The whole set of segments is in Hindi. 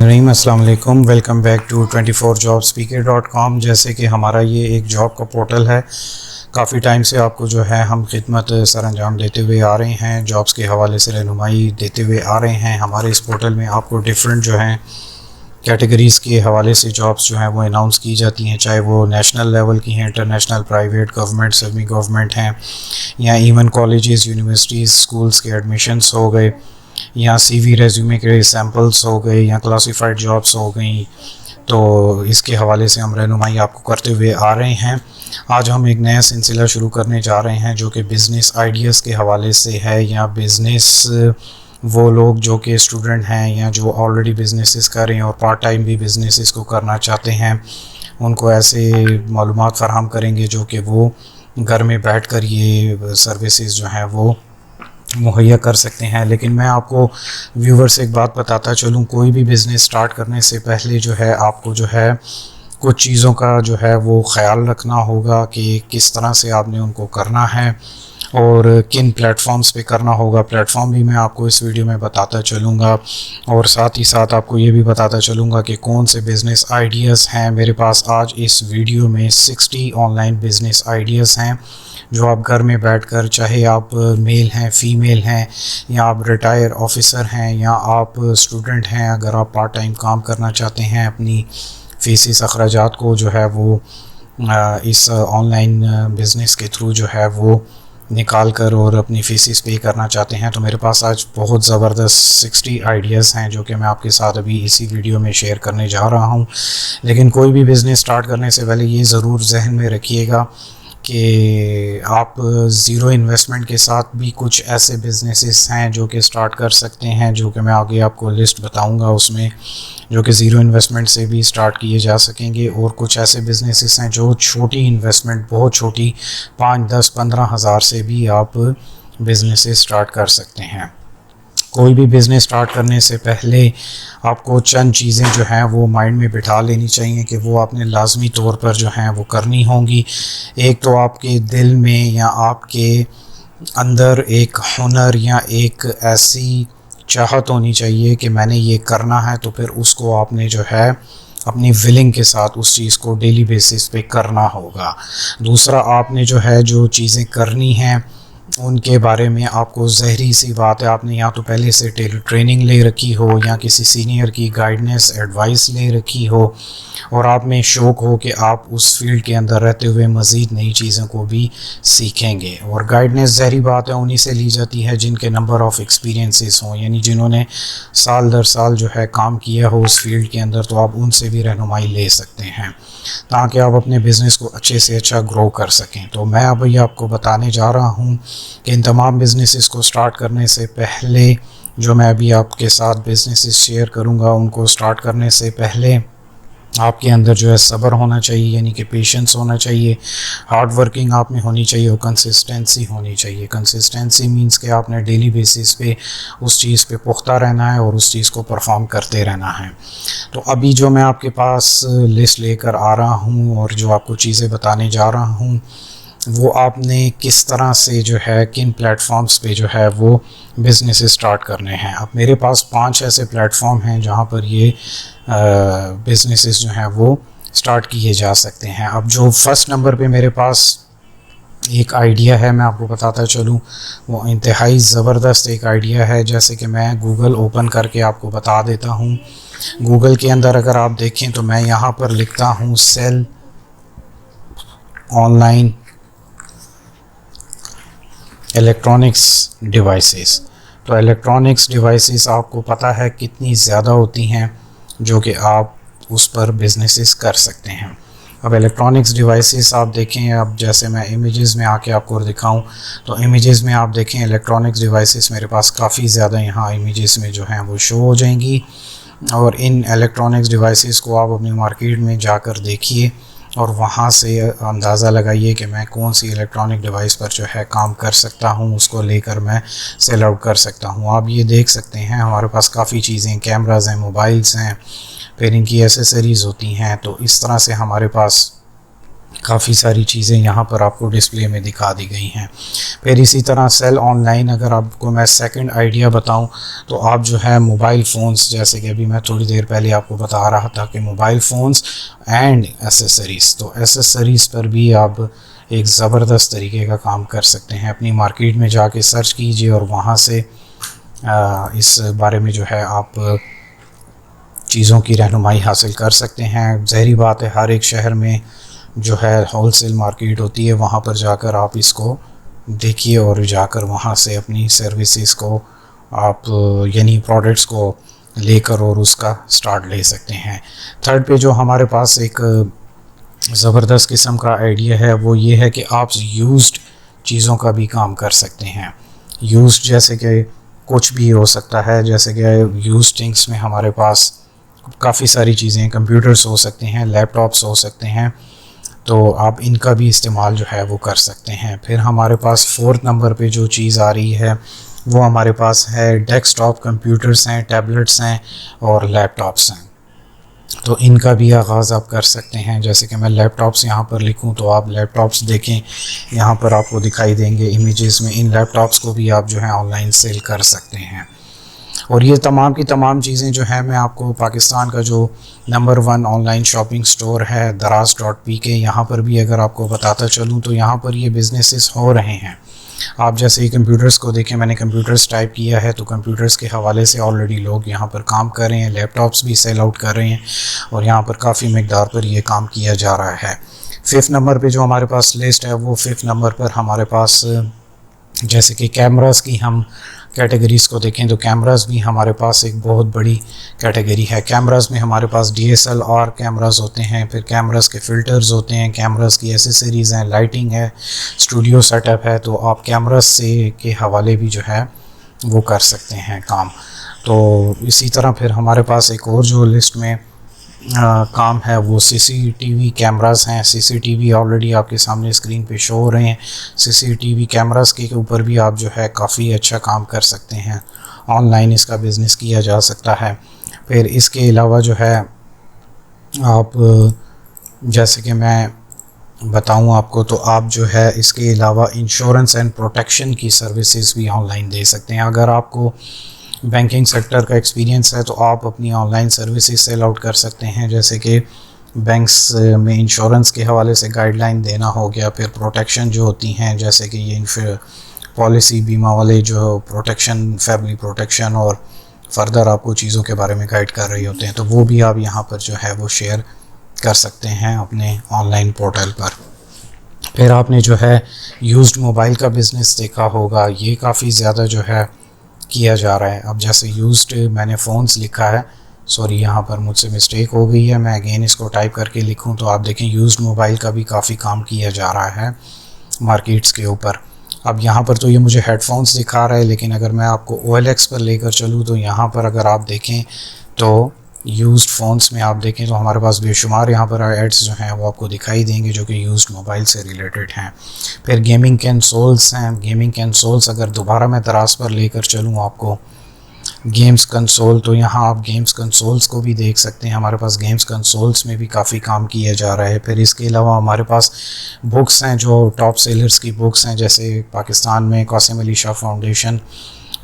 रहीम अस्सलाम वालेकुम, वेलकम बैक टू 24jobspeaker.com। जैसे कि हमारा ये एक जॉब का पोर्टल है, काफ़ी टाइम से आपको जो है हम खिदमत सर अंजाम देते हुए आ रहे हैं, जॉब्स के हवाले से रहनुमाई देते हुए आ रहे हैं। हमारे इस पोर्टल में आपको डिफरेंट जो हैं कैटेगरीज़ के हवाले से जॉब्स जो हैं वो अनाउंस की जाती हैं, चाहे वो नेशनल लेवल की हैं, international, private, government, semi government हैं, या इवन कॉलेजेस, यूनिवर्सिटीज़, स्कूल्स के एडमिशन्स हो गए, या सीवी रेज्यूमे के सैम्पल्स हो गए, या क्लासिफाइड जॉब्स हो गई। तो इसके हवाले से हम रहनुमाई आपको करते हुए आ रहे हैं। आज हम एक नया सिलसिला शुरू करने जा रहे हैं जो कि बिज़नेस आइडियाज़ के हवाले से है, या बिज़नेस वो लोग जो कि स्टूडेंट हैं या जो ऑलरेडी बिज़नेसेस कर रहे हैं और पार्ट टाइम भी बिज़नेसेस को करना चाहते हैं, उनको ऐसे मालूमात फ़राहम करेंगे जो कि वो घर में बैठकर ये सर्विसेज जो हैं वो मुहैया कर सकते हैं। लेकिन मैं आपको व्यूवर से एक बात बताता चलूँ, कोई भी बिज़नेस स्टार्ट करने से पहले जो है आपको जो है कुछ चीज़ों का जो है वो ख़्याल रखना होगा कि किस तरह से आपने उनको करना है और किन प्लेटफॉर्म्स पे करना होगा। प्लेटफॉर्म भी मैं आपको इस वीडियो में बताता चलूँगा, और साथ ही साथ आपको ये भी बताता चलूँगा कि कौन से बिज़नेस आइडियाज़ हैं मेरे पास। आज इस वीडियो में 60 ऑनलाइन बिज़नेस आइडियाज़ हैं जो आप घर में बैठकर, चाहे आप मेल हैं, फ़ीमेल हैं, या आप रिटायर ऑफिसर हैं, या आप स्टूडेंट हैं, अगर आप पार्ट टाइम काम करना चाहते हैं, अपनी फ़ीसिस अखराजात को जो है वो इस ऑनलाइन बिज़नेस के थ्रू जो है वो निकाल कर और अपनी फ़ीसिस पे करना चाहते हैं, तो मेरे पास आज बहुत ज़बरदस्त 60 आइडियाज़ हैं जो कि मैं आपके साथ अभी इसी वीडियो में शेयर करने जा रहा हूं। लेकिन कोई भी बिज़नेस स्टार्ट करने से पहले ये ज़रूर जहन में रखिएगा कि आप ज़ीरो इन्वेस्टमेंट के साथ भी कुछ ऐसे बिज़नेसेस हैं जो कि स्टार्ट कर सकते हैं, जो कि मैं आगे आपको लिस्ट बताऊंगा उसमें, जो कि ज़ीरो इन्वेस्टमेंट से भी स्टार्ट किए जा सकेंगे। और कुछ ऐसे बिज़नेसेस हैं जो छोटी इन्वेस्टमेंट, बहुत छोटी, 5, 10, 15 हज़ार से भी आप बिज़नेसेस स्टार्ट कर सकते हैं। कोई भी बिज़नेस स्टार्ट करने से पहले आपको चंद चीज़ें जो हैं वो माइंड में बिठा लेनी चाहिए कि वो आपने लाजमी तौर पर जो हैं वो करनी होंगी। एक तो आपके दिल में या आपके अंदर एक हुनर या एक ऐसी चाहत होनी चाहिए कि मैंने ये करना है, तो फिर उसको आपने जो है अपनी विलिंग के साथ उस चीज़ को डेली बेसिस पे करना होगा। दूसरा, आपने जो है जो चीज़ें करनी हैं उनके बारे में आपको ज़हरी सी बात है, आपने या तो पहले से ट्रेनिंग ले रखी हो या किसी सीनियर की गाइडेंस, एडवाइस ले रखी हो, और आप में शौक़ हो कि आप उस फील्ड के अंदर रहते हुए मज़ीद नई चीज़ों को भी सीखेंगे। और गाइडेंस ज़हरी बात है उन्हीं से ली जाती है जिनके नंबर ऑफ़ एक्सपीरियंसेस हों, यानी जिन्होंने साल दर साल जो है काम किया हो उस फील्ड के अंदर, तो आप उनसे भी रहनुमाई ले सकते हैं ताकि आप अपने बिज़नेस को अच्छे से अच्छा ग्रो कर सकें। तो मैं अभी आपको बताने जा रहा हूँ कि इन तमाम बिज़नेसेस को स्टार्ट करने से पहले, जो मैं अभी आपके साथ बिज़नेसेस शेयर करूँगा, उनको स्टार्ट करने से पहले आपके अंदर जो है सब्र होना चाहिए, यानी कि पेशेंस होना चाहिए, हार्ड वर्किंग आप में होनी चाहिए, और कंसिस्टेंसी होनी चाहिए। कंसिस्टेंसी मींस कि आपने डेली बेसिस पे उस चीज़ पे पुख्ता रहना है और उस चीज़ को परफॉर्म करते रहना है। तो अभी जो मैं आपके पास लिस्ट लेकर आ रहा हूँ और जो आपको चीज़ें बताने जा रहा हूँ, वो आपने किस तरह से जो है किन प्लेटफॉर्म्स पे जो है वो बिज़नेस स्टार्ट करने हैं। अब मेरे पास 5 ऐसे प्लेटफॉर्म हैं जहाँ पर ये बिज़नेसेस जो हैं वो स्टार्ट किए जा सकते हैं। अब जो फर्स्ट नंबर पे मेरे पास एक आइडिया है, मैं आपको बताता चलूँ, वो इंतहाई ज़बरदस्त एक आइडिया है। जैसे कि मैं गूगल ओपन करके आपको बता देता हूँ। गूगल के अंदर अगर आप देखें तो मैं यहाँ पर लिखता हूँ सेल ऑनलाइन इलेक्ट्रॉनिक्स डिवाइसेस। तो इलेक्ट्रॉनिक्स डिवाइसेस आपको पता है कितनी ज़्यादा होती हैं जो कि आप उस पर बिज़नेसेस कर सकते हैं। अब इलेक्ट्रॉनिक्स डिवाइसेस आप देखें, अब जैसे मैं इमेजेस में आके आपको दिखाऊं, तो इमेजेस में आप देखें इलेक्ट्रॉनिक्स डिवाइसेस मेरे पास काफ़ी ज़्यादा यहाँ इमेजेस में जो हैं वो शो हो जाएंगी। और इन इलेक्ट्रॉनिक्स डिवाइसेस को आप अपनी मार्केट में जाकर देखिए और वहाँ से अंदाज़ा लगाइए कि मैं कौन सी इलेक्ट्रॉनिक डिवाइस पर जो है काम कर सकता हूँ, उसको लेकर मैं सेल आउट कर सकता हूँ। आप ये देख सकते हैं हमारे पास काफ़ी चीज़ें, कैमराज़ हैं, मोबाइल्स हैं, फिर इनकी एसेसरीज़ होती हैं। तो इस तरह से हमारे पास काफ़ी सारी चीज़ें यहाँ पर आपको डिस्प्ले में दिखा दी गई हैं। फिर इसी तरह सेल ऑनलाइन, अगर आपको मैं सेकंड आइडिया बताऊं तो आप जो है मोबाइल फ़ोन्स, जैसे कि अभी मैं थोड़ी देर पहले आपको बता रहा था कि मोबाइल फ़ोन्स एंड एसेसरीज़, तो एसेसरीज़ पर भी आप एक ज़बरदस्त तरीके का काम कर सकते हैं। अपनी मार्केट में जाके सर्च कीजिए और वहाँ से इस बारे में जो है आप चीज़ों की रहनुमाई हासिल कर सकते हैं। ज़ाहिर बात है, हर एक शहर में जो है होलसेल मार्केट होती है, वहाँ पर जाकर आप इसको देखिए और जाकर वहाँ से अपनी सर्विसेज को आप यानी प्रोडक्ट्स को लेकर और उसका स्टार्ट ले सकते हैं। थर्ड पे जो हमारे पास एक ज़बरदस्त किस्म का आइडिया है वो ये है कि आप यूज्ड चीज़ों का भी काम कर सकते हैं। यूज्ड जैसे कि कुछ भी हो सकता है, जैसे कि यूज्ड थिंग्स में हमारे पास काफ़ी सारी चीज़ें, कंप्यूटर्स हो सकते हैं, लैपटॉप्स हो सकते हैं, तो आप इनका भी इस्तेमाल जो है वो कर सकते हैं। फिर हमारे पास फोर्थ नंबर पे जो चीज़ आ रही है वो हमारे पास है डेस्कटॉप कंप्यूटर्स हैं, टैबलेट्स हैं और लैपटॉप्स हैं, तो इनका भी आगाज़ आप कर सकते हैं। जैसे कि मैं लैपटॉप्स यहाँ पर लिखूँ तो आप लैपटॉप्स देखें, यहाँ पर आपको दिखाई देंगे इमेजेस में। इन लैपटॉप्स को भी आप जो है ऑनलाइन सेल कर सकते हैं। और ये तमाम की तमाम चीज़ें जो है मैं आपको पाकिस्तान का जो नंबर 1 ऑनलाइन शॉपिंग स्टोर है daraz.pk, यहाँ पर भी अगर आपको बताता चलूँ तो यहाँ पर ये बिज़नेसेस हो रहे हैं। आप जैसे ही कंप्यूटर्स को देखें, मैंने कंप्यूटर्स टाइप किया है तो कंप्यूटर्स के हवाले से ऑलरेडी लोग यहाँ पर काम कर रहे हैं, लैपटॉप्स भी सेल आउट कर रहे हैं और यहाँ पर काफ़ी मकदार पर ये काम किया जा रहा है। 5th नंबर पे जो हमारे पास लिस्ट है वो 5th नंबर पर हमारे पास, जैसे कि कैमरास की हम कैटेगरीज़ को देखें तो कैमरास भी हमारे पास एक बहुत बड़ी कैटेगरी है। कैमरास में हमारे पास DSLR कैमरास होते हैं, फिर कैमरास के फ़िल्टर्स होते हैं, कैमरास की एसेसरीज़ हैं, लाइटिंग है, स्टूडियो सेटअप है, तो आप कैमरास से के हवाले भी जो है वो कर सकते हैं काम। तो इसी तरह फिर हमारे पास एक और जो लिस्ट में काम है वो CCTV कैमरास हैं। CCTV ऑलरेडी आपके सामने स्क्रीन पे शो हो रहे हैं। CCTV कैमरास के ऊपर भी आप जो है काफ़ी अच्छा काम कर सकते हैं, ऑनलाइन इसका बिज़नेस किया जा सकता है। फिर इसके अलावा जो है आप, जैसे कि मैं बताऊं आपको, तो आप जो है इसके अलावा इंश्योरेंस एंड प्रोटेक्शन की सर्विसेज भी ऑनलाइन दे सकते हैं। अगर आपको बैंकिंग सेक्टर का एक्सपीरियंस है तो आप अपनी ऑनलाइन सर्विसेज सेल आउट कर सकते हैं, जैसे कि बैंक्स में इंश्योरेंस के हवाले से गाइडलाइन देना हो गया, फिर प्रोटेक्शन जो होती हैं जैसे कि ये पॉलिसी बीमा वाले जो प्रोटेक्शन, फैमिली प्रोटेक्शन और फर्दर आपको चीज़ों के बारे में गाइड कर रही होते हैं, तो वो भी आप यहाँ पर जो है वो शेयर कर सकते हैं अपने ऑनलाइन पोर्टल पर। फिर आपने जो है यूज्ड मोबाइल का बिज़नेस देखा होगा, ये काफ़ी ज़्यादा जो है किया जा रहा है। अब जैसे यूज्ड मैंने फ़ोन्स लिखा है, सॉरी यहाँ पर मुझसे मिस्टेक हो गई है, मैं अगेन इसको टाइप करके लिखूँ तो आप देखें यूज्ड मोबाइल का भी काफ़ी काम किया जा रहा है मार्केट्स के ऊपर। अब यहाँ पर तो ये मुझे हेडफोन्स दिखा रहा है, लेकिन अगर मैं आपको OLX पर लेकर चलूँ तो यहाँ पर अगर आप देखें तो यूज्ड फ़ोन्स में आप देखें तो हमारे पास बेशुमार यहाँ पर एड्स जो हैं वो आपको दिखाई देंगे जो कि यूज्ड मोबाइल से रिलेटेड हैं। फिर गेमिंग कंसोल्स हैं। गेमिंग कंसोल्स अगर दोबारा मैं दराज पर लेकर चलूँ आपको गेम्स कंसोल, तो यहाँ आप गेम्स कंसोल्स को भी देख सकते हैं। हमारे पास गेम्स कंसोल्स में भी काफ़ी काम किया जा रहा है। फिर इसके अलावा हमारे पास बुक्स हैं जो टॉप सेलर्स की बुक्स हैं, जैसे पाकिस्तान में कासिम अली शाह फाउंडेशन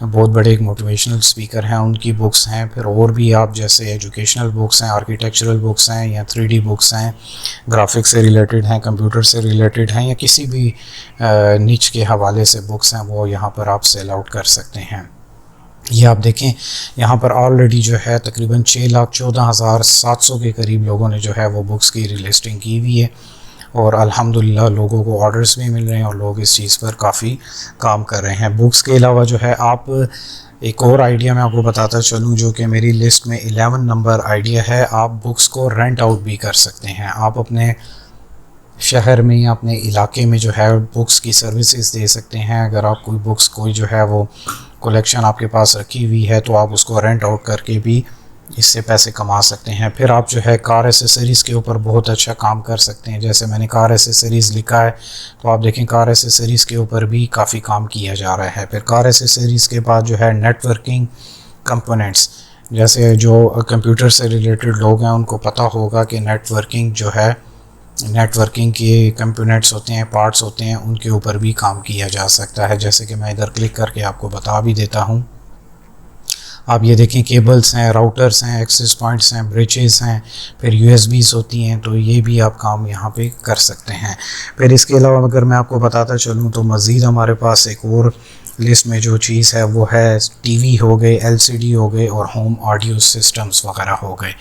बहुत बड़े एक मोटिवेशनल स्पीकर हैं, उनकी बुक्स हैं। फिर और भी आप जैसे एजुकेशनल बुक्स हैं, आर्किटेक्चरल बुक्स हैं या 3D बुक्स हैं, ग्राफिक्स से रिलेटेड हैं, कंप्यूटर से रिलेटेड हैं या किसी भी निच के हवाले से बुक्स हैं, वो यहाँ पर आप सेल आउट कर सकते हैं। ये आप देखें यहाँ पर ऑलरेडी जो है तकरीबन 6,14,700 के करीब लोगों ने जो है वो बुक्स की लिस्टिंग की हुई है और अल्हम्दुलिल्लाह लोगों को ऑर्डर्स भी मिल रहे हैं और लोग इस चीज़ पर काफ़ी काम कर रहे हैं। बुक्स के अलावा जो है आप, एक और आइडिया मैं आपको बताता चलूँ जो कि मेरी लिस्ट में 11 नंबर आइडिया है, आप बुक्स को रेंट आउट भी कर सकते हैं। आप अपने शहर में या अपने इलाके में जो है बुक्स की सर्विसेज दे सकते हैं। अगर आप कोई बुक्स कोई जो है वो कलेक्शन आपके पास रखी हुई है तो आप उसको रेंट आउट करके भी इससे पैसे कमा सकते हैं। फिर आप जो है कार एसेसरीज़ के ऊपर बहुत अच्छा काम कर सकते हैं। जैसे मैंने कार एसेसरीज़ लिखा है तो आप देखें कार एसेसरीज़ के ऊपर भी काफ़ी काम किया जा रहा है। फिर कार एसेसरीज़ के बाद जो है नेटवर्किंग कंपोनेंट्स, जैसे जो कंप्यूटर से रिलेटेड लोग हैं उनको पता होगा कि नेटवर्किंग जो है नेटवर्किंग के कंपोनेंट्स होते हैं, पार्ट्स होते हैं, उनके ऊपर भी काम किया जा सकता है। जैसे कि मैं इधर क्लिक करके आपको बता भी देता हूँ। आप ये देखें केबल्स हैं, राउटर्स हैं, एक्सेस पॉइंट्स हैं, ब्रिजेस हैं, फिर यूएसबीज़ होती हैं, तो ये भी आप काम यहाँ पे कर सकते हैं। फिर इसके अलावा अगर मैं आपको बताता चलूँ तो मज़ीद हमारे पास एक और लिस्ट में जो चीज़ है वो है टीवी हो गए, एलसीडी हो गए और होम ऑडियो सिस्टम्स वगैरह हो गए।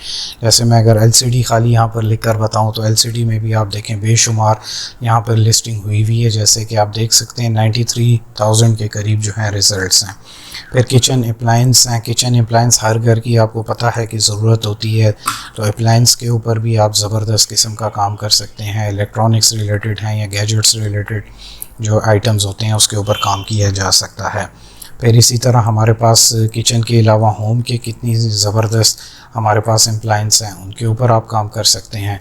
जैसे मैं अगर एलसीडी खाली यहाँ पर लिख कर बताऊँ तो एलसीडी में भी आप देखें बेशुमार यहाँ पर लिस्टिंग हुई हुई है। जैसे कि आप देख सकते हैं 93,000 के करीब जो हैं रिज़ल्ट्स हैं। फिर किचन अप्लायंस हैं। किचन अप्लायंस हर घर की आपको पता है कि ज़रूरत होती है, तो अप्लायंस के ऊपर भी आप ज़बरदस्त किस्म का काम कर सकते हैं। इलेक्ट्रॉनिक्स रिलेटेड हैं या गैजेट्स रिलेटेड जो आइटम्स होते हैं उसके ऊपर काम किया जा सकता है। फिर इसी तरह हमारे पास किचन के अलावा होम के कितनी ज़बरदस्त हमारे पास अप्लायंस हैं, उनके ऊपर आप काम कर सकते हैं।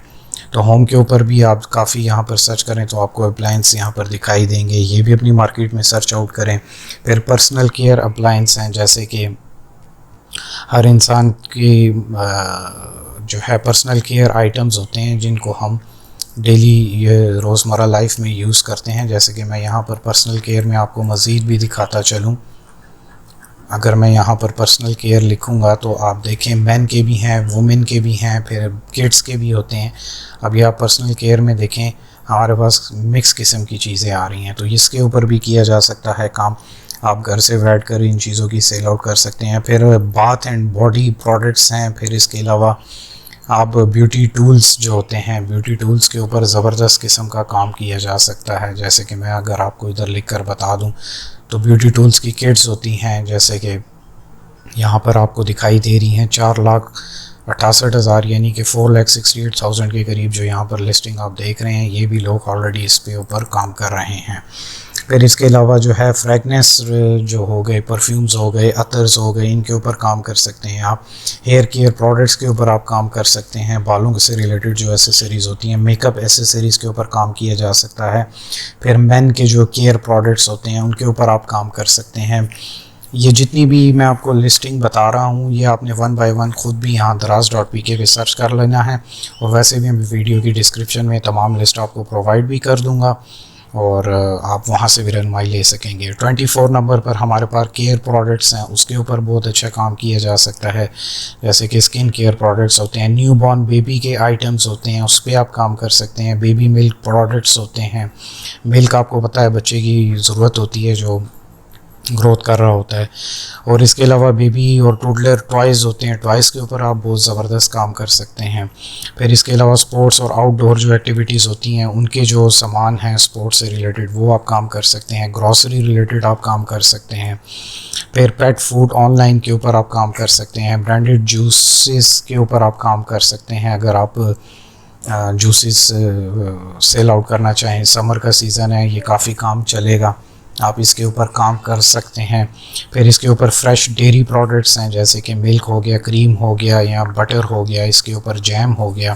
तो होम के ऊपर भी आप काफ़ी यहाँ पर सर्च करें तो आपको अप्लायंस यहाँ पर दिखाई देंगे, ये भी अपनी मार्केट में सर्च आउट करें। फिर पर्सनल केयर अप्लायंस हैं, जैसे कि हर इंसान की जो है पर्सनल केयर आइटम्स होते हैं जिनको हम डेली ये रोज़मर्रा लाइफ में यूज़ करते हैं। जैसे कि मैं यहाँ पर पर्सनल केयर में आपको मज़ीद भी दिखाता चलूँ। अगर मैं यहाँ पर पर्सनल केयर लिखूँगा तो आप देखें मेन के भी हैं, वुमेन के भी हैं, फिर किड्स के भी होते हैं। अभी आप पर्सनल केयर में देखें हमारे पास मिक्स किस्म की चीज़ें आ रही हैं, तो इसके ऊपर भी किया जा सकता है काम। आप घर से बैठ कर इन चीज़ों की सेल आउट कर सकते हैं। फिर बाथ एंड बॉडी प्रोडक्ट्स हैं। फिर इसके अलावा आप ब्यूटी टूल्स जो होते हैं, ब्यूटी टूल्स के ऊपर ज़बरदस्त किस्म का काम किया जा सकता है। जैसे कि मैं अगर आपको इधर लिख कर बता दूं तो ब्यूटी टूल्स की किट्स होती हैं, जैसे कि यहाँ पर आपको दिखाई दे रही हैं 4,68,000 यानी कि 4,68,000 के करीब जो यहाँ पर लिस्टिंग आप देख रहे हैं, ये भी लोग ऑलरेडी इस पे ऊपर काम कर रहे हैं। फिर इसके अलावा जो है फ्रेगनेंस जो हो गए, परफ्यूम्स हो गए, अतर्स हो गए, इनके ऊपर काम कर सकते हैं आप। हेयर केयर प्रोडक्ट्स के ऊपर आप काम कर सकते हैं। बालों से रिलेटेड जो एसेसरीज़ होती हैं, मेकअप एसेसरीज़ के ऊपर काम किया जा सकता है। फिर मेन के जो केयर प्रोडक्ट्स होते हैं उनके ऊपर आप काम कर सकते हैं। ये जितनी भी मैं आपको लिस्टिंग बता रहा हूँ ये आपने वन बाय वन खुद भी यहाँ दराज.pk पे सर्च कर लेना है, और वैसे भी मैं वीडियो की डिस्क्रिप्शन में तमाम लिस्ट आपको प्रोवाइड भी कर दूँगा और आप वहाँ से भी रहनुमाई ले सकेंगे। 24 नंबर पर हमारे पास केयर प्रोडक्ट्स हैं, उसके ऊपर बहुत अच्छा काम किया जा सकता है। जैसे कि स्किन केयर प्रोडक्ट्स होते हैं, न्यू बॉर्न बेबी के आइटम्स होते हैं, उस पर आप काम कर सकते हैं। बेबी मिल्क प्रोडक्ट्स होते हैं, मिल्क आपको पता है बच्चे की ज़रूरत होती है जो ग्रोथ कर रहा होता है। और इसके अलावा बेबी और टूडलर टॉयज़ होते हैं, टॉयज़ के ऊपर आप बहुत ज़बरदस्त काम कर सकते हैं। फिर इसके अलावा स्पोर्ट्स और आउटडोर जो एक्टिविटीज़ होती हैं उनके जो सामान हैं स्पोर्ट्स से रिलेटेड वो आप काम कर सकते हैं। ग्रॉसरी रिलेटेड आप काम कर सकते हैं। फिर पेट फूड ऑनलाइन के ऊपर आप काम कर सकते हैं। ब्रांडेड जूसेस के ऊपर आप काम कर सकते हैं। अगर आप जूसेस सेल आउट करना चाहें, समर का सीज़न है, ये काफ़ी काम चलेगा, आप इसके ऊपर काम कर सकते हैं। फिर इसके ऊपर फ्रेश डेयरी प्रोडक्ट्स हैं, जैसे कि मिल्क हो गया, क्रीम हो गया या बटर हो गया, इसके ऊपर जैम हो गया।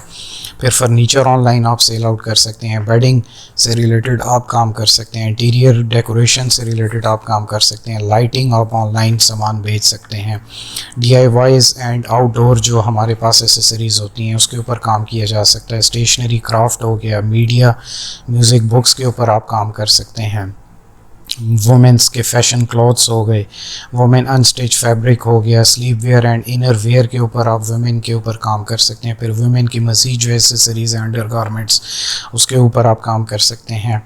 फिर फर्नीचर ऑनलाइन आप सेल आउट कर सकते हैं। बेडिंग से रिलेटेड आप काम कर सकते हैं। इंटीरियर डेकोरेशन से रिलेटेड आप काम कर सकते हैं। लाइटिंग आप ऑनलाइन सामान बेच सकते हैं। DIYs एंड आउटडोर जो हमारे पास एसेसरीज़ होती हैं उसके ऊपर काम किया जा सकता है। स्टेशनरी क्राफ्ट हो गया, मीडिया म्यूज़िक बुक्स के ऊपर आप काम कर सकते हैं। वुमेंस के फैशन क्लॉथ्स हो गए, वुमेन अनस्टिच फैब्रिक हो गया, sleepwear and innerwear के ऊपर आप वुमेन के ऊपर काम कर सकते हैं। फिर वुमेन की मज़ीद जो एसेसरीज़ हैं, अंडर गारमेंट्स, उसके ऊपर आप काम कर सकते हैं।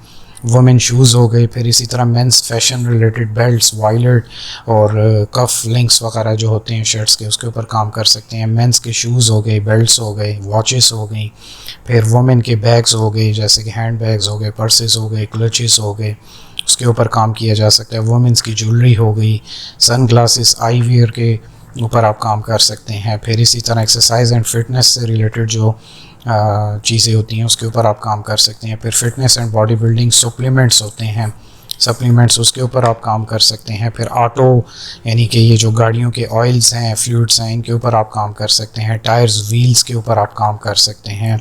वुमेन शूज़ हो गए। फिर इसी तरह men's fashion related belts, wallet और कफ लिंक्स वगैरह जो होते हैं शर्ट्स के, उसके ऊपर काम कर सकते हैं। मेंस के शूज़ हो गए, बेल्ट्स हो गए, वॉचेस हो गई। फिर वुमेन के बैग्स हो गए, जैसे कि हैंड बैग्स हो गए, पर्सेस हो गए, क्लचेस हो गए, उसके ऊपर काम किया जा सकता है। वुमेंस की ज्वेलरी हो गई, सन ग्लासेस, आई वेयर के ऊपर आप काम कर सकते हैं। फिर इसी तरह एक्सरसाइज एंड फिटनेस से रिलेटेड जो चीज़ें होती हैं उसके ऊपर आप काम कर सकते हैं। फिर fitness and body building supplements होते हैं, सप्लीमेंट्स, उसके ऊपर आप काम कर सकते हैं। फिर ऑटो यानी कि ये जो गाड़ियों के ऑयल्स हैं, फ्लूइड्स हैं, इनके ऊपर आप काम कर सकते हैं। टायर्स, व्हील्स के ऊपर आप काम कर सकते हैं,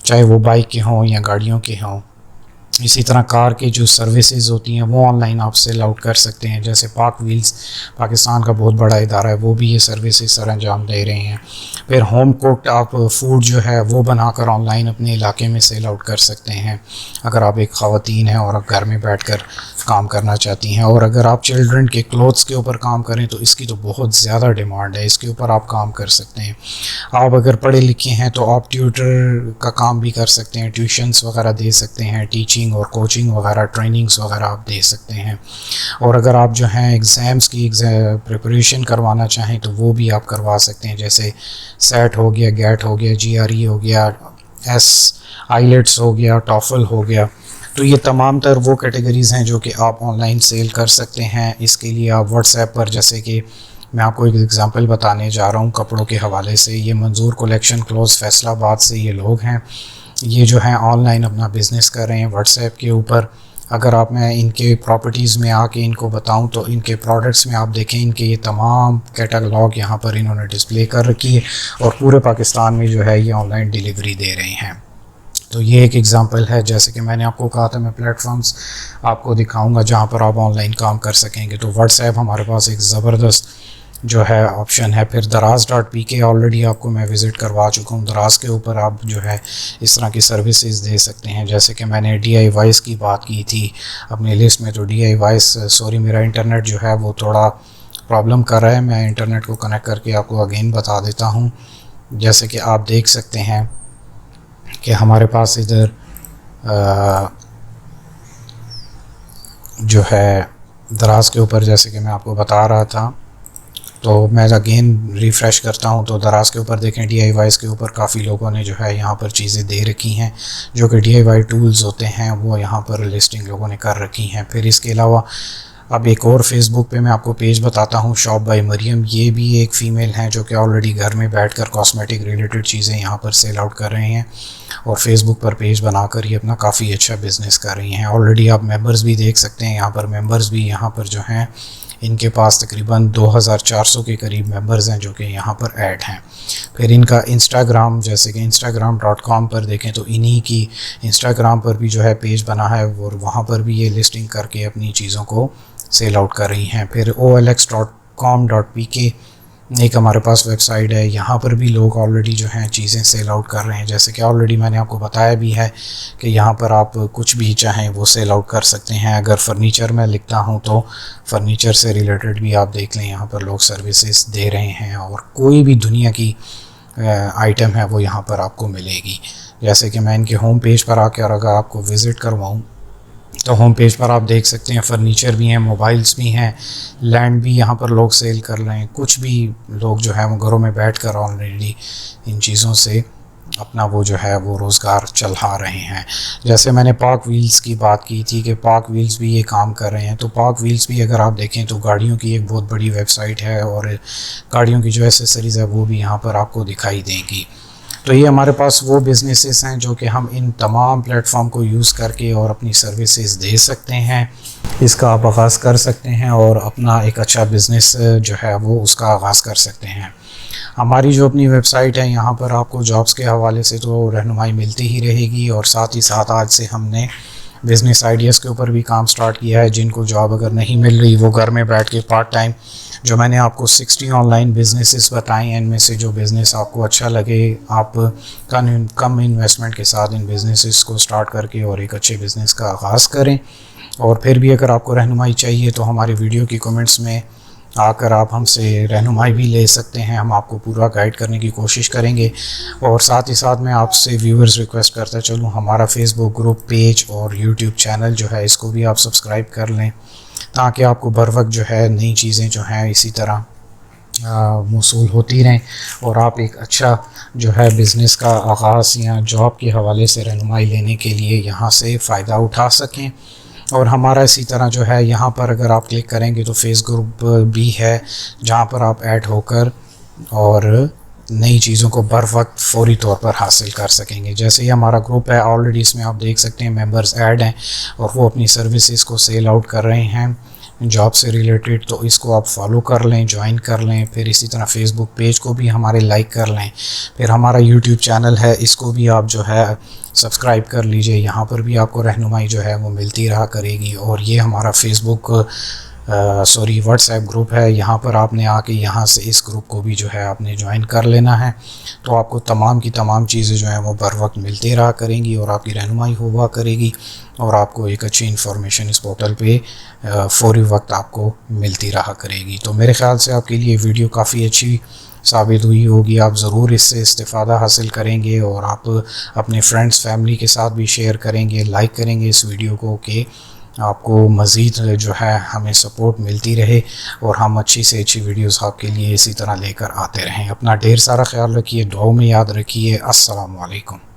चाहे वो बाइक के हों या गाड़ियों के हों। इसी तरह कार की जो सर्विसेज होती हैं वो ऑनलाइन आप सेल आउट कर सकते हैं। जैसे पाक व्हील्स पाकिस्तान का बहुत बड़ा इदारा है, वो भी ये सर्विसेज सर अंजाम दे रहे हैं। फिर होम कुक्ड आप फूड जो है वो बनाकर ऑनलाइन अपने इलाके में सेल आउट कर सकते हैं, अगर आप एक ख़वातीन हैं और आप घर में बैठकर काम करना चाहती हैं। और अगर आप चिल्ड्रन के क्लोथ्स के ऊपर काम करें तो इसकी तो बहुत ज़्यादा डिमांड है, इसके ऊपर आप काम कर सकते हैं। आप अगर पढ़े लिखे हैं तो आप ट्यूटर का काम भी कर सकते हैं, ट्यूशन्स वगैरह दे सकते हैं, टीचिंग और कोचिंग वगैरह ट्रेनिंग्स वगैरह आप दे सकते हैं। और अगर आप जो हैं एग्ज़ाम्स की प्रिपरेशन करवाना चाहें तो वो भी आप करवा सकते हैं, जैसे सेट हो गया, गेट हो गया, GRE हो गया, आईलेट्स हो गया, टॉफल हो गया। तो ये तमाम तर वो कैटेगरीज़ हैं जो कि आप ऑनलाइन सेल कर सकते हैं। इसके लिए आप व्हाट्सएप पर, जैसे कि मैं आपको एक एग्ज़ाम्पल बताने जा रहा हूँ कपड़ों के हवाले से। ये मंजूर कलेक्शन क्लोथ फैसलाबाद से ये लोग हैं, ये जो हैं ऑनलाइन अपना बिज़नेस कर रहे हैं व्हाट्सएप के ऊपर। अगर आप मैं इनके प्रॉपर्टीज़ में आके इनको बताऊं तो इनके प्रोडक्ट्स में आप देखें, इनके ये तमाम कैटलॉग यहाँ पर इन्होंने डिस्प्ले कर रखी है और पूरे पाकिस्तान में जो है ये ऑनलाइन डिलीवरी दे रहे हैं। तो ये एक एग्ज़ाम्पल है। जैसे कि मैंने आपको कहा था मैं प्लेटफॉर्म्स आपको दिखाऊंगा जहाँ पर आप ऑनलाइन काम कर सकेंगे। तो व्हाट्सएप हमारे पास एक ज़बरदस्त जो है ऑप्शन है। फिर दराज.pk ऑलरेडी आपको मैं विज़िट करवा चुका हूँ। दराज के ऊपर आप जो है इस तरह की सर्विसेज दे सकते हैं। जैसे कि मैंने DIYs की बात की थी अपनी लिस्ट में, तो DIYs सॉरी मेरा इंटरनेट जो है वो थोड़ा प्रॉब्लम कर रहा है, मैं इंटरनेट को कनेक्ट करके आपको अगेन बता देता हूँ। जैसे कि आप देख सकते हैं कि हमारे पास इधर जो है दराज के ऊपर, जैसे कि मैं आपको बता रहा था, तो मैं अगेन रिफ़्रेश करता हूं तो दराज के ऊपर देखें DIYs के ऊपर काफ़ी लोगों ने जो है यहाँ पर चीज़ें दे रखी हैं, जो कि DIY टूल्स होते हैं वो यहाँ पर लिस्टिंग लोगों ने कर रखी हैं। फिर इसके अलावा अब एक और फेसबुक पे मैं आपको पेज बताता हूँ, शॉप बाय मरियम। ये भी एक फ़ीमेल हैं जो कि ऑलरेडी घर में बैठकर कॉस्मेटिक रिलेटेड चीज़ें यहाँ पर सेल आउट कर रहे हैं और फेसबुक पर पेज बनाकर ये अपना काफ़ी अच्छा बिज़नेस कर रही हैं। ऑलरेडी आप मेंबर्स भी देख सकते हैं, यहाँ पर मेंबर्स भी यहाँ पर जो हैं इनके पास तकरीबन 2400 के करीब मेंबर्स हैं जो कि यहाँ पर ऐड हैं। फिर इनका इंस्टाग्राम, जैसे कि instagram.com पर देखें तो इन्हीं की इंस्टाग्राम पर भी जो है पेज बना है और वहाँ पर भी ये लिस्टिंग करके अपनी चीज़ों को सेल आउट कर रही हैं। फिर olx.com.pk एक हमारे पास वेबसाइट है, यहाँ पर भी लोग ऑलरेडी जो हैं चीज़ें सेल आउट कर रहे हैं। जैसे कि ऑलरेडी मैंने आपको बताया भी है कि यहाँ पर आप कुछ भी चाहें वो सेल आउट कर सकते हैं। अगर फ़र्नीचर में लिखता हूँ तो फ़र्नीचर से रिलेटेड भी आप देख लें, यहाँ पर लोग सर्विसेज दे रहे हैं और कोई भी दुनिया की आइटम है वो यहाँ पर आपको मिलेगी। जैसे कि मैं इनके होम पेज पर आकर अगर आपको विज़िट करवाऊँ तो होम पेज पर आप देख सकते हैं फ़र्नीचर भी हैं, मोबाइल्स भी हैं, लैंड भी यहाँ पर लोग सेल कर रहे हैं। कुछ भी लोग जो है वो घरों में बैठकर ऑलरेडी इन चीज़ों से अपना वो जो है वो रोज़गार चला रहे हैं। जैसे मैंने पाक व्हील्स की बात की थी कि पाक व्हील्स भी ये काम कर रहे हैं, तो पाक व्हील्स भी अगर आप देखें तो गाड़ियों की एक बहुत बड़ी वेबसाइट है और गाड़ियों की जो एसेसरीज़ है वो भी यहाँ पर आपको दिखाई देंगी। तो ये हमारे पास वो बिज़नेसेस हैं जो कि हम इन तमाम प्लेटफॉर्म को यूज़ करके और अपनी सर्विसेज दे सकते हैं। इसका आप आगाज़ कर सकते हैं और अपना एक अच्छा बिज़नेस जो है वो उसका आगाज़ कर सकते हैं। हमारी जो अपनी वेबसाइट है यहाँ पर आपको जॉब्स के हवाले से तो रहनुमाई मिलती ही रहेगी और साथ ही साथ आज से हमने बिज़नेस आइडियाज़ के ऊपर भी काम स्टार्ट किया है। जिनको जॉब अगर नहीं मिल रही वो घर में बैठ के पार्ट टाइम, जो मैंने आपको 60 ऑनलाइन बिजनेसेस बताए हैं, इनमें से जो बिज़नेस आपको अच्छा लगे आप कम इन्वेस्टमेंट के साथ इन बिज़नेसेस को स्टार्ट करके और एक अच्छे बिज़नेस का आगाज़ करें। और फिर भी अगर आपको रहनुमाई चाहिए तो हमारे वीडियो की कमेंट्स में आकर आप हमसे रहनुमाई भी ले सकते हैं, हम आपको पूरा गाइड करने की कोशिश करेंगे। और साथ ही साथ मैं आपसे व्यूअर्स रिक्वेस्ट करता चलूँ, हमारा फेसबुक ग्रुप, पेज और यूट्यूब चैनल जो है इसको भी आप सब्सक्राइब कर लें ताकि आपको बर वक्त जो है नई चीज़ें जो हैं इसी तरह मौसूल होती रहें और आप एक अच्छा जो है बिज़नेस का आगाज़ या जॉब के हवाले से रहनुमाई लेने के लिए यहाँ से फ़ायदा उठा सकें। और हमारा इसी तरह जो है यहाँ पर अगर आप क्लिक करेंगे तो फेस ग्रुप भी है जहाँ पर आप ऐड होकर और नई चीज़ों को बर वक्त फ़ौरी तौर पर हासिल कर सकेंगे। जैसे ही हमारा ग्रुप है ऑलरेडी इसमें आप देख सकते हैं मेंबर्स ऐड हैं और वो अपनी सर्विसेज को सेल आउट कर रहे हैं। जॉब से रिलेटेड, तो इसको आप फॉलो कर लें, ज्वाइन कर लें। फिर इसी तरह फेसबुक पेज को भी हमारे लाइक कर लें। फिर हमारा यूट्यूब चैनल है, इसको भी आप जो है सब्सक्राइब कर लीजिए। यहाँ पर भी आपको रहनुमाई जो है वो मिलती रहा करेगी। और ये हमारा फेसबुक व्हाट्सएप ग्रुप है, यहाँ पर आपने आके यहाँ से इस ग्रुप को भी जो है आपने ज्वाइन कर लेना है। तो आपको तमाम की तमाम चीज़ें जो हैं वो बर वक्त मिलती रहा करेंगी और आपकी रहनुमाई हुआ करेगी और आपको एक अच्छी इन्फॉर्मेशन इस पोर्टल पे फ़ौरी वक्त आपको मिलती रहा करेगी। तो मेरे ख़्याल से आपके लिए वीडियो काफ़ी अच्छी साबित हुई होगी। आप ज़रूर इससे इस्तिफ़ादा हासिल करेंगे और आप अपने फ्रेंड्स फैमिली के साथ भी शेयर करेंगे, लाइक करेंगे इस वीडियो को कि आपको मज़ीद जो है हमें सपोर्ट मिलती रहे और हम अच्छी से अच्छी वीडियोस आपके लिए इसी तरह लेकर आते रहें। अपना ढेर सारा ख्याल रखिए, दुआओं में याद रखिए। अस्सलामु अलैकुम।